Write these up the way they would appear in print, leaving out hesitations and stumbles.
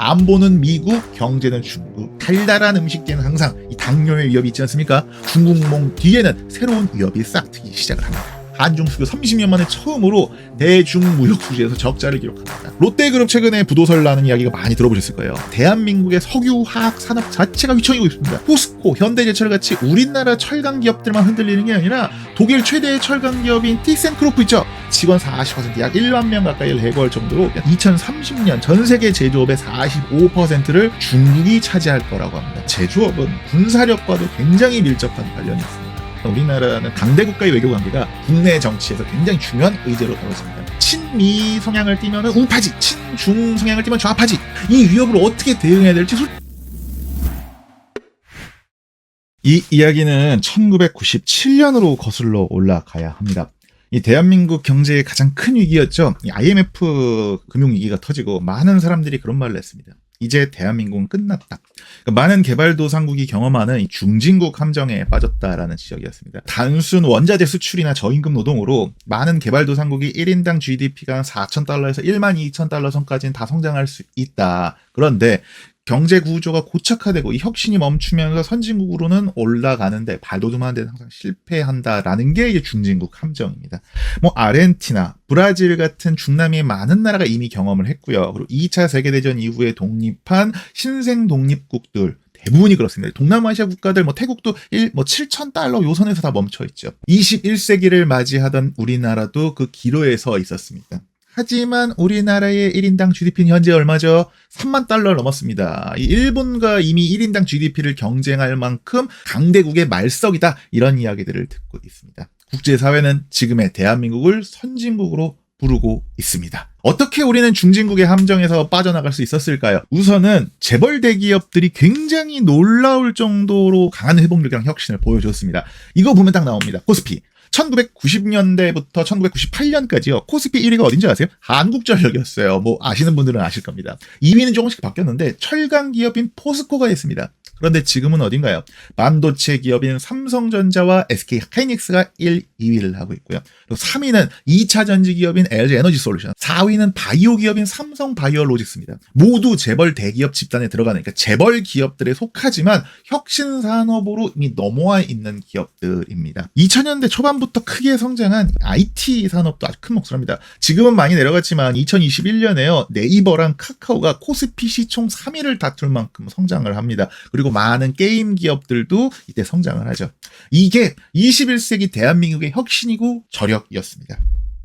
안보는 미국, 경제는 중국. 달달한 음식계는 항상 이 당뇨의 위협이 있지 않습니까? 중국몽 뒤에는 새로운 위협이 싹트기 시작을 합니다. 한중 수교 30년 만에 처음으로 대중무역 수지에서 적자를 기록합니다. 롯데그룹 최근에 부도설 나는 이야기가 많이 들어보셨을 거예요. 대한민국의 석유화학 산업 자체가 휘청이고 있습니다. 포스코, 현대제철같이 우리나라 철강 기업들만 흔들리는 게 아니라 독일 최대의 철강 기업인 티센크로프 있죠. 직원 40%, 약 1만 명 가까이를 해고할 정도로 2030년 전 세계 제조업의 45%를 중국이 차지할 거라고 합니다. 제조업은 군사력과도 굉장히 밀접한 관련이 있습니다. 우리나라는 강대국가의 외교관계가 국내 정치에서 굉장히 중요한 의제로 다뤄집니다. 친미 성향을 띠면 우파지, 친중 성향을 띠면 좌파지. 이 위협을 어떻게 대응해야 될지 이 이야기는 1997년으로 거슬러 올라가야 합니다. 이 대한민국 경제의 가장 큰 위기였죠. 이 IMF 금융위기가 터지고 많은 사람들이 그런 말을 했습니다. 이제 대한민국은 끝났다. 그러니까 많은 개발도상국이 경험하는 이 중진국 함정에 빠졌다라는 지적이었습니다. 단순 원자재 수출이나 저임금 노동으로 많은 개발도상국이 1인당 GDP가 4,000달러에서 12,000달러 선까지는 다 성장할 수 있다. 그런데 경제 구조가 고착화되고 이 혁신이 멈추면서 선진국으로는 올라가는데 발돋움하는 데는 항상 실패한다라는 게 이제 중진국 함정입니다. 아르헨티나, 브라질 같은 중남미의 많은 나라가 이미 경험을 했고요. 그리고 2차 세계대전 이후에 독립한 신생 독립국들 대부분이 그렇습니다. 동남아시아 국가들 태국도 7,000달러 요선에서 다 멈춰 있죠. 21세기를 맞이하던 우리나라도 그 기로에 서 있었습니다. 하지만 우리나라의 1인당 GDP는 현재 얼마죠? 3만 달러를 넘었습니다. 일본과 이미 1인당 GDP를 경쟁할 만큼 강대국의 말석이다. 이런 이야기들을 듣고 있습니다. 국제사회는 지금의 대한민국을 선진국으로 부르고 있습니다. 어떻게 우리는 중진국의 함정에서 빠져나갈 수 있었을까요? 우선은 재벌 대기업들이 굉장히 놀라울 정도로 강한 회복력이랑 혁신을 보여줬습니다. 이거 보면 딱 나옵니다. 코스피. 1990년대부터 1998년까지요. 코스피 1위가 어딘지 아세요? 한국전력이었어요. 아시는 분들은 아실 겁니다. 2위는 조금씩 바뀌었는데 철강 기업인 포스코가 있습니다. 그런데 지금은 어딘가요? 반도체 기업인 삼성전자와 SK 하이닉스가 1, 2위를 하고 있고요. 그리고 3위는 2차 전지 기업인 LG 에너지 솔루션, 4위는 바이오 기업인 삼성 바이오로직스입니다. 모두 재벌 대기업 집단에 들어가는, 그러니까 재벌 기업들에 속하지만 혁신 산업으로 이미 넘어와 있는 기업들입니다. 2000년대 초반부터 크게 성장한 IT 산업도 아주 큰 몫을 합니다. 지금은 많이 내려갔지만 2021년에요. 네이버랑 카카오가 코스피 시총 3위를 다툴 만큼 성장을 합니다. 그리고 많은 게임 기업들도 이때 성장을 하죠. 이게 21세기 대한민국의 혁신이고 저력이었습니다.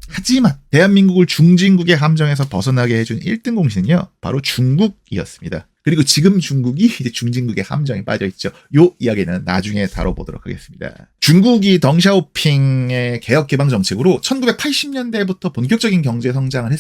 하지만 대한민국을 중진국의 함정에서 벗어나게 해준 1등 공신은요, 바로 중국이었습니다. 그리고 지금 중국이 이제 중진국의 함정에 빠져있죠. 요 이야기는 나중에 다뤄보도록 하겠습니다. 중국이 덩샤오핑의 개혁개방 정책으로 1980년대부터 본격적인 경제 성장을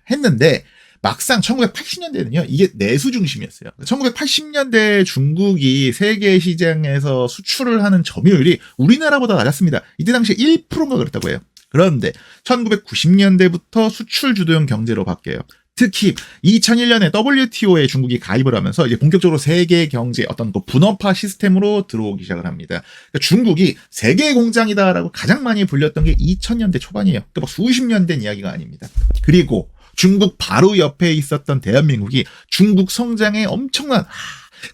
했는데 막상 1980년대는요, 이게 내수 중심이었어요. 1980년대 중국이 세계 시장에서 수출을 하는 점유율이 우리나라보다 낮았습니다. 이때 당시에 1%인가 그랬다고 해요. 그런데 1990년대부터 수출 주도형 경제로 바뀌어요. 특히 2001년에 WTO에 중국이 가입을 하면서 이제 본격적으로 세계 경제 어떤 분업화 시스템으로 들어오기 시작을 합니다. 그러니까 중국이 세계 공장이다라고 가장 많이 불렸던 게 2000년대 초반이에요. 그러니까 수십 년 된 이야기가 아닙니다. 그리고 중국 바로 옆에 있었던 대한민국이 중국 성장에 엄청난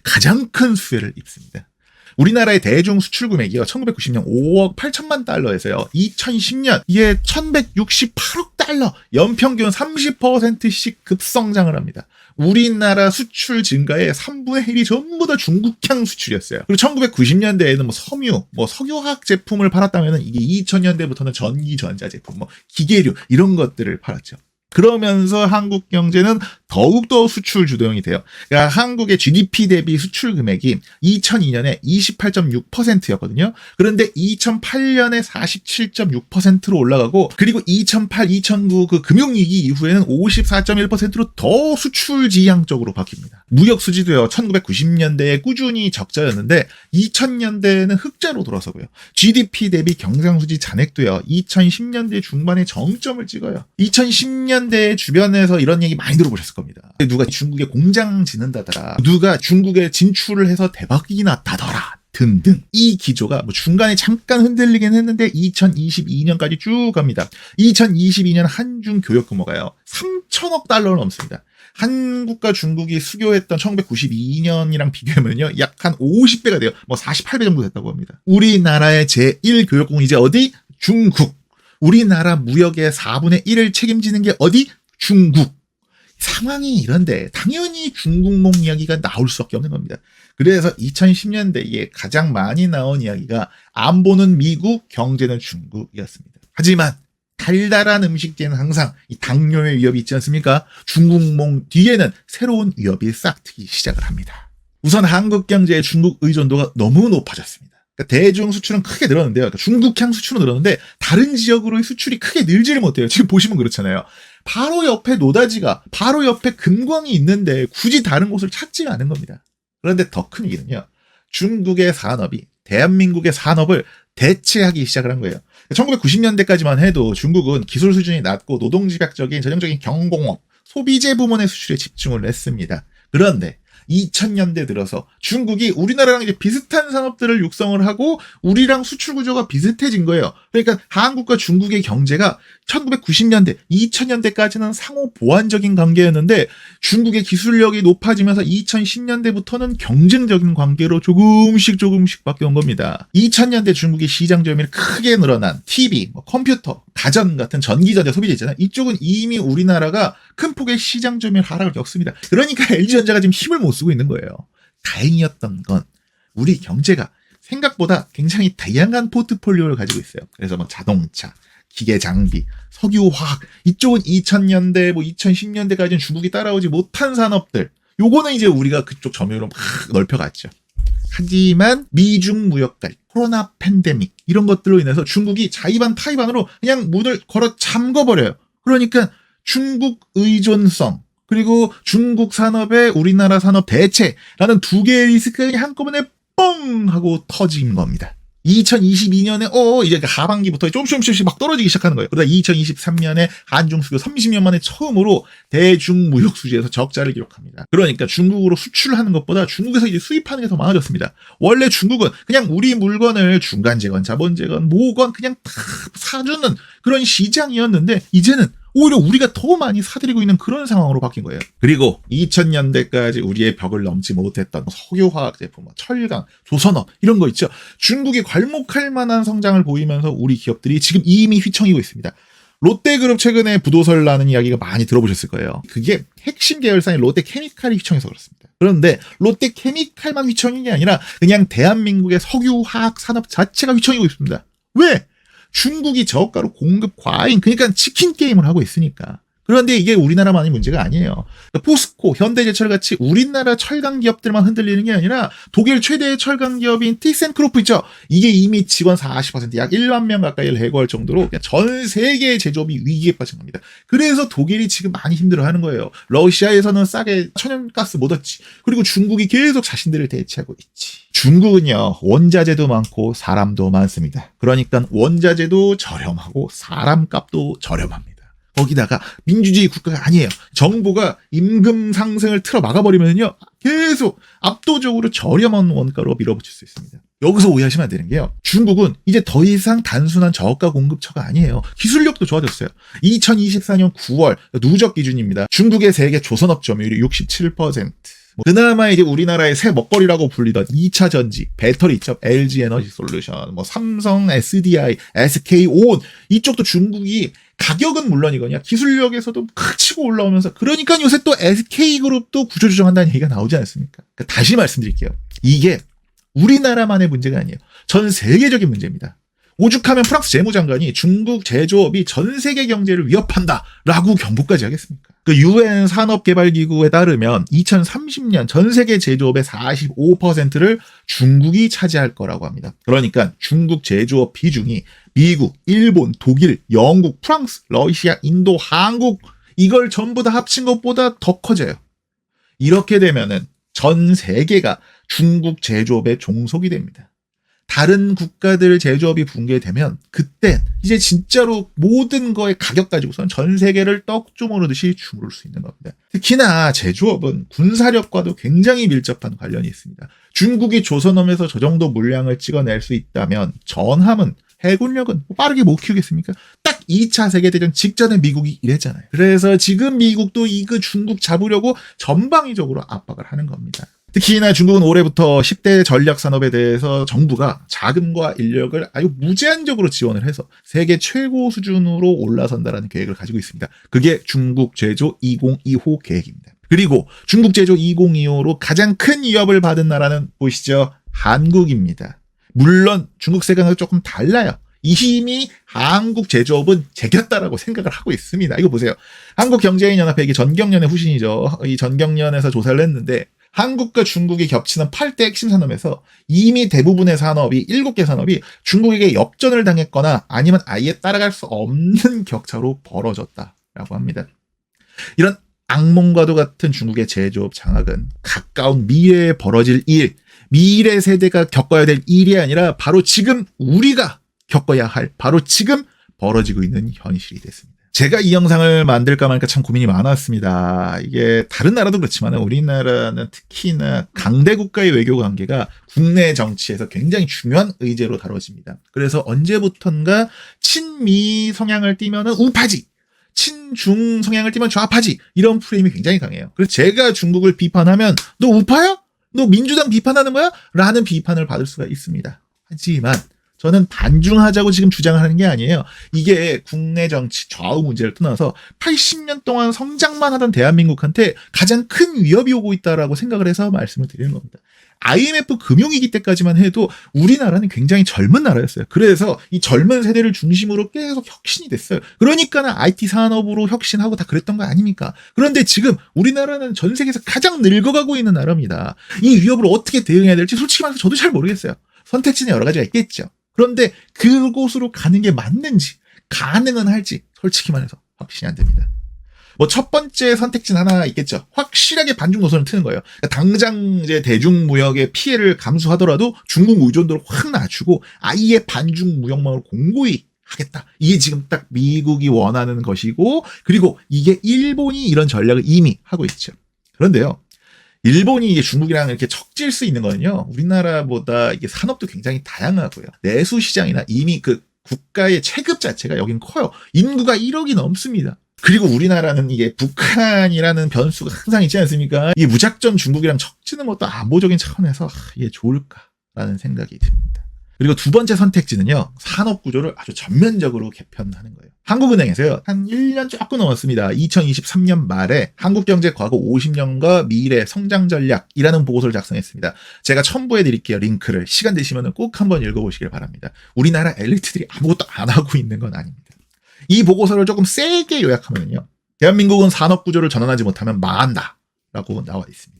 가장 큰 수혜를 입습니다. 우리나라의 대중 수출 금액이요, 1990년 5억 8천만 달러에서요, 2010년 이게 1168억 달러, 연평균 30%씩 급성장을 합니다. 우리나라 수출 증가의 3분의 1이 전부 다 중국향 수출이었어요. 그리고 1990년대에는 섬유, 석유화학 제품을 팔았다면 이게 2000년대부터는 전기 전자 제품, 기계류 이런 것들을 팔았죠. 그러면서 한국 경제는 더욱더 수출 주도형이 돼요. 그러니까 한국의 GDP 대비 수출 금액이 2002년에 28.6%였거든요. 그런데 2008년에 47.6%로 올라가고, 그리고 2008, 2009 그 금융위기 이후에는 54.1%로 더 수출 지향적으로 바뀝니다. 무역 수지도요, 1990년대에 꾸준히 적자였는데 2000년대에는 흑자로 돌아서고요. GDP 대비 경상수지 잔액도요, 2010년대 중반에 정점을 찍어요. 2010년대 주변에서 이런 얘기 많이 들어보셨을 겁니다. 누가 중국에 공장 짓는다더라, 누가 중국에 진출을 해서 대박이 났다더라 등등. 이 기조가 중간에 잠깐 흔들리긴 했는데 2022년까지 쭉 갑니다. 2022년 한중 교역 규모가요, 3천억 달러를 넘습니다. 한국과 중국이 수교했던 1992년이랑 비교하면요, 약 한 50배가 돼요. 뭐 48배 정도 됐다고 합니다. 우리나라의 제1교역국은 이제 어디? 중국. 우리나라 무역의 4분의 1을 책임지는 게 어디? 중국. 상황이 이런데 당연히 중국몽 이야기가 나올 수밖에 없는 겁니다. 그래서 2010년대에 가장 많이 나온 이야기가 안보는 미국, 경제는 중국이었습니다. 하지만 달달한 음식 뒤에는 항상 이 당뇨의 위협이 있지 않습니까? 중국몽 뒤에는 새로운 위협이 싹트기 시작을 합니다. 우선 한국 경제의 중국 의존도가 너무 높아졌습니다. 그러니까 대중 수출은 크게 늘었는데요. 그러니까 중국향 수출은 늘었는데 다른 지역으로의 수출이 크게 늘지를 못해요. 지금 보시면 그렇잖아요. 바로 옆에 노다지가, 바로 옆에 금광이 있는데 굳이 다른 곳을 찾지가 않은 겁니다. 그런데 더 큰 얘기는요, 중국의 산업이 대한민국의 산업을 대체하기 시작을 한 거예요. 1990년대까지만 해도 중국은 기술 수준이 낮고 노동집약적인 전형적인 경공업, 소비재 부문의 수출에 집중을 했습니다. 그런데 2000년대 들어서 중국이 우리나라랑 이제 비슷한 산업들을 육성을 하고 우리랑 수출 구조가 비슷해진 거예요. 그러니까 한국과 중국의 경제가 1990년대, 2000년대까지는 상호 보완적인 관계였는데 중국의 기술력이 높아지면서 2010년대부터는 경쟁적인 관계로 조금씩 바뀌어온 겁니다. 2000년대 중국의 시장 점유율이 크게 늘어난 TV, 컴퓨터, 가전 같은 전기전자 소비재 있잖아요. 이쪽은 이미 우리나라가 큰 폭의 시장 점유율 하락을 겪습니다. 그러니까 LG전자가 지금 힘을 못 쓰고 있는 거예요. 다행이었던 건 우리 경제가 생각보다 굉장히 다양한 포트폴리오를 가지고 있어요. 그래서 뭐 자동차, 기계 장비, 석유, 화학, 이쪽은 2000년대, 2010년대까지는 중국이 따라오지 못한 산업들. 요거는 이제 우리가 그쪽 점유율로 막 넓혀갔죠. 하지만 미중 무역갈, 코로나 팬데믹 이런 것들로 인해서 중국이 자의반 타의반으로 그냥 문을 걸어 잠궈버려요. 그러니까 중국 의존성 그리고 중국 산업의 우리나라 산업 대체라는 두 개의 리스크가 한꺼번에 뻥 하고 터진 겁니다. 2022년에 이제 하반기부터 조금씩 막 떨어지기 시작하는 거예요. 그러다 2023년에 한중 수교 30년 만에 처음으로 대중 무역 수지에서 적자를 기록합니다. 그러니까 중국으로 수출하는 것보다 중국에서 이제 수입하는 게 더 많아졌습니다. 원래 중국은 그냥 우리 물건을 중간재건, 자본재건, 모건 그냥 다 사주는 그런 시장이었는데 이제는 오히려 우리가 더 많이 사들이고 있는 그런 상황으로 바뀐 거예요. 그리고 2000년대까지 우리의 벽을 넘지 못했던 석유화학 제품, 철강, 조선업 이런 거 있죠. 중국이 괄목할 만한 성장을 보이면서 우리 기업들이 지금 이미 휘청이고 있습니다. 롯데그룹 최근에 부도설 나는 이야기가 많이 들어보셨을 거예요. 그게 핵심 계열사인 롯데케미칼이 휘청해서 그렇습니다. 그런데 롯데케미칼만 휘청인 게 아니라 그냥 대한민국의 석유화학 산업 자체가 휘청이고 있습니다. 왜? 중국이 저가로 공급 과잉, 그러니까 치킨 게임을 하고 있으니까. 그런데 이게 우리나라만의 문제가 아니에요. 포스코, 현대제철 같이 우리나라 철강 기업들만 흔들리는 게 아니라 독일 최대의 철강 기업인 티센크로프 있죠. 이게 이미 직원 40%, 약 1만 명 가까이를 해고할 정도로 전 세계의 제조업이 위기에 빠진 겁니다. 그래서 독일이 지금 많이 힘들어하는 거예요. 러시아에서는 싸게 천연가스 못 얻지. 그리고 중국이 계속 자신들을 대체하고 있지. 중국은요, 원자재도 많고 사람도 많습니다. 그러니까 원자재도 저렴하고 사람값도 저렴합니다. 거기다가 민주주의 국가가 아니에요. 정부가 임금 상승을 틀어 막아버리면요, 계속 압도적으로 저렴한 원가로 밀어붙일 수 있습니다. 여기서 오해하시면 안 되는 게요, 중국은 이제 더 이상 단순한 저가 공급처가 아니에요. 기술력도 좋아졌어요. 2024년 9월 누적 기준입니다. 중국의 세계 조선업 점유율이 67%. 그나마 이제 우리나라의 새 먹거리라고 불리던 2차 전지, 배터리 있죠. LG 에너지 솔루션, 삼성, SDI, SK온 이쪽도 중국이 가격은 물론이거든요. 기술력에서도 치고 올라오면서, 그러니까 요새 또 SK그룹도 구조조정한다는 얘기가 나오지 않습니까? 그러니까 다시 말씀드릴게요. 이게 우리나라만의 문제가 아니에요. 전 세계적인 문제입니다. 오죽하면 프랑스 재무장관이 중국 제조업이 전 세계 경제를 위협한다라고 경고까지 하겠습니까? 그 UN 산업개발기구에 따르면 2030년 전 세계 제조업의 45%를 중국이 차지할 거라고 합니다. 그러니까 중국 제조업 비중이 미국, 일본, 독일, 영국, 프랑스, 러시아, 인도, 한국 이걸 전부 다 합친 것보다 더 커져요. 이렇게 되면은 전 세계가 중국 제조업의 종속이 됩니다. 다른 국가들 제조업이 붕괴되면 그때 이제 진짜로 모든 거의 가격 가지고선 전 세계를 떡주무르듯이 주무를 수 있는 겁니다. 특히나 제조업은 군사력과도 굉장히 밀접한 관련이 있습니다. 중국이 조선업에서 저 정도 물량을 찍어낼 수 있다면 전함은, 해군력은 빠르게 못 키우겠습니까? 딱 2차 세계대전 직전에 미국이 이랬잖아요. 그래서 지금 미국도 이거 중국 잡으려고 전방위적으로 압박을 하는 겁니다. 특히나 중국은 올해부터 10대 전략산업에 대해서 정부가 자금과 인력을 아주 무제한적으로 지원을 해서 세계 최고 수준으로 올라선다라는 계획을 가지고 있습니다. 그게 중국 제조 2025 계획입니다. 그리고 중국 제조 2025로 가장 큰 위협을 받은 나라는 보이시죠? 한국입니다. 물론 중국 세계는 조금 달라요. 이미 한국 제조업은 제겼다라고 생각을 하고 있습니다. 이거 보세요. 한국경제인연합회, 이게 전경련의 후신이죠. 이 전경련에서 조사를 했는데 한국과 중국이 겹치는 8대 핵심 산업에서 이미 대부분의 산업이 7개 산업이 중국에게 역전을 당했거나 아니면 아예 따라갈 수 없는 격차로 벌어졌다라고 합니다. 이런 악몽과도 같은 중국의 제조업 장악은 가까운 미래에 벌어질 일, 미래 세대가 겪어야 될 일이 아니라 바로 지금 우리가 겪어야 할, 바로 지금 벌어지고 있는 현실이 됐습니다. 제가 이 영상을 만들까 말까 참 고민이 많았습니다. 이게 다른 나라도 그렇지만 우리나라는 특히나 강대 국가의 외교 관계가 국내 정치에서 굉장히 중요한 의제로 다뤄집니다. 그래서 언제부턴가 친미 성향을 띠면은 우파지, 친중 성향을 띠면 좌파지, 이런 프레임이 굉장히 강해요. 그래서 제가 중국을 비판하면 너 우파야? 너 민주당 비판하는 거야? 라는 비판을 받을 수가 있습니다. 하지만 저는 반중하자고 지금 주장을 하는 게 아니에요. 이게 국내 정치 좌우 문제를 떠나서 80년 동안 성장만 하던 대한민국한테 가장 큰 위협이 오고 있다라고 생각을 해서 말씀을 드리는 겁니다. IMF 금융위기 때까지만 해도 우리나라는 굉장히 젊은 나라였어요. 그래서 이 젊은 세대를 중심으로 계속 혁신이 됐어요. 그러니까는 IT 산업으로 혁신하고 다 그랬던 거 아닙니까? 그런데 지금 우리나라는 전 세계에서 가장 늙어가고 있는 나라입니다. 이 위협을 어떻게 대응해야 될지 솔직히 말해서 저도 잘 모르겠어요. 선택지는 여러 가지가 있겠죠. 그런데 그곳으로 가는 게 맞는지, 가능은 할지 솔직히 말해서 확신이 안 됩니다. 뭐 첫 번째 선택지는 하나 있겠죠. 확실하게 반중 노선을 트는 거예요. 그러니까 당장 이제 대중무역의 피해를 감수하더라도 중국 의존도를 확 낮추고 아예 반중 무역망을 공고히 하겠다. 이게 지금 딱 미국이 원하는 것이고, 그리고 이게 일본이 이런 전략을 이미 하고 있죠. 그런데요, 일본이 이게 중국이랑 이렇게 척질 수 있는 거는요, 우리나라보다 이게 산업도 굉장히 다양하고요. 내수 시장이나 이미 그 국가의 체급 자체가 여긴 커요. 인구가 1억이 넘습니다. 그리고 우리나라는 이게 북한이라는 변수가 항상 있지 않습니까? 이게 무작정 중국이랑 척지는 것도 안보적인 차원에서 이게 좋을까라는 생각이 듭니다. 그리고 두 번째 선택지는요, 산업 구조를 아주 전면적으로 개편하는 거예요. 한국은행에서요, 한 1년 조금 넘었습니다. 2023년 말에 한국경제 과거 50년과 미래 성장 전략이라는 보고서를 작성했습니다. 제가 첨부해 드릴게요. 링크를. 시간 되시면 꼭 한번 읽어보시길 바랍니다. 우리나라 엘리트들이 아무것도 안 하고 있는 건 아닙니다. 이 보고서를 조금 세게 요약하면요, 대한민국은 산업 구조를 전환하지 못하면 망한다라고 나와 있습니다.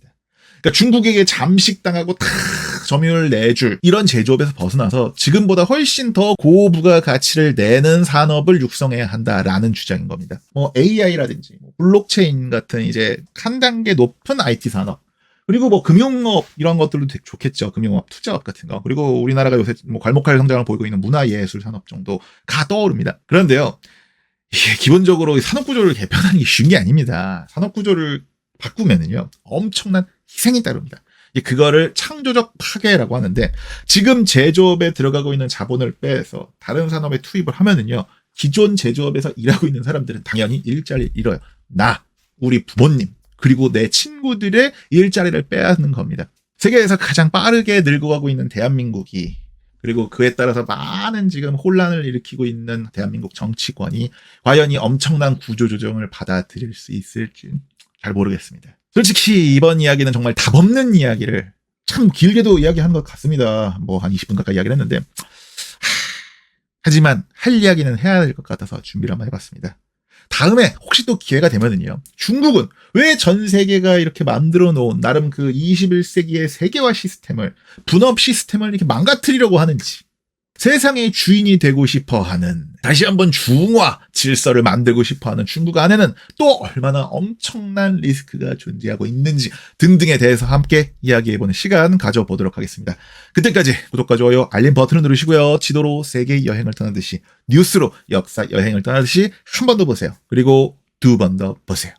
그러니까 중국에게 잠식당하고 탁 점유율 내줄 이런 제조업에서 벗어나서 지금보다 훨씬 더 고부가 가치를 내는 산업을 육성해야 한다라는 주장인 겁니다. 뭐 AI라든지 블록체인 같은 이제 한 단계 높은 IT 산업, 그리고 뭐 금융업 이런 것들도 되게 좋겠죠. 금융업, 투자업 같은 거. 그리고 우리나라가 요새 뭐 괄목할 성장을 보이고 있는 문화예술 산업 정도가 떠오릅니다. 그런데요, 이게 기본적으로 산업 구조를 개편하는 게 쉬운 게 아닙니다. 산업 구조를 바꾸면은요, 엄청난 희생이 따릅니다. 그거를 창조적 파괴라고 하는데, 지금 제조업에 들어가고 있는 자본을 빼서 다른 산업에 투입을 하면은요, 기존 제조업에서 일하고 있는 사람들은 당연히 일자리를 잃어요. 나, 우리 부모님, 그리고 내 친구들의 일자리를 빼앗는 겁니다. 세계에서 가장 빠르게 늙어가고 있는 대한민국이, 그리고 그에 따라서 많은 지금 혼란을 일으키고 있는 대한민국 정치권이 과연 이 엄청난 구조조정을 받아들일 수 있을지 잘 모르겠습니다. 솔직히 이번 이야기는 정말 답 없는 이야기를 참 길게도 이야기한 것 같습니다. 뭐 한 20분 가까이 이야기를 했는데, 하지만 할 이야기는 해야 될 것 같아서 준비를 한번 해봤습니다. 다음에 혹시 또 기회가 되면은요, 중국은 왜 전 세계가 이렇게 만들어 놓은 나름 그 21세기의 세계화 시스템을, 분업 시스템을 이렇게 망가뜨리려고 하는지, 세상의 주인이 되고 싶어 하는, 다시 한번 중화 질서를 만들고 싶어 하는 중국 안에는 또 얼마나 엄청난 리스크가 존재하고 있는지 등등에 대해서 함께 이야기해보는 시간 가져보도록 하겠습니다. 그때까지 구독과 좋아요, 알림 버튼을 누르시고요. 지도로 세계 여행을 떠나듯이, 뉴스로 역사 여행을 떠나듯이 한 번 더 보세요. 그리고 두 번 더 보세요.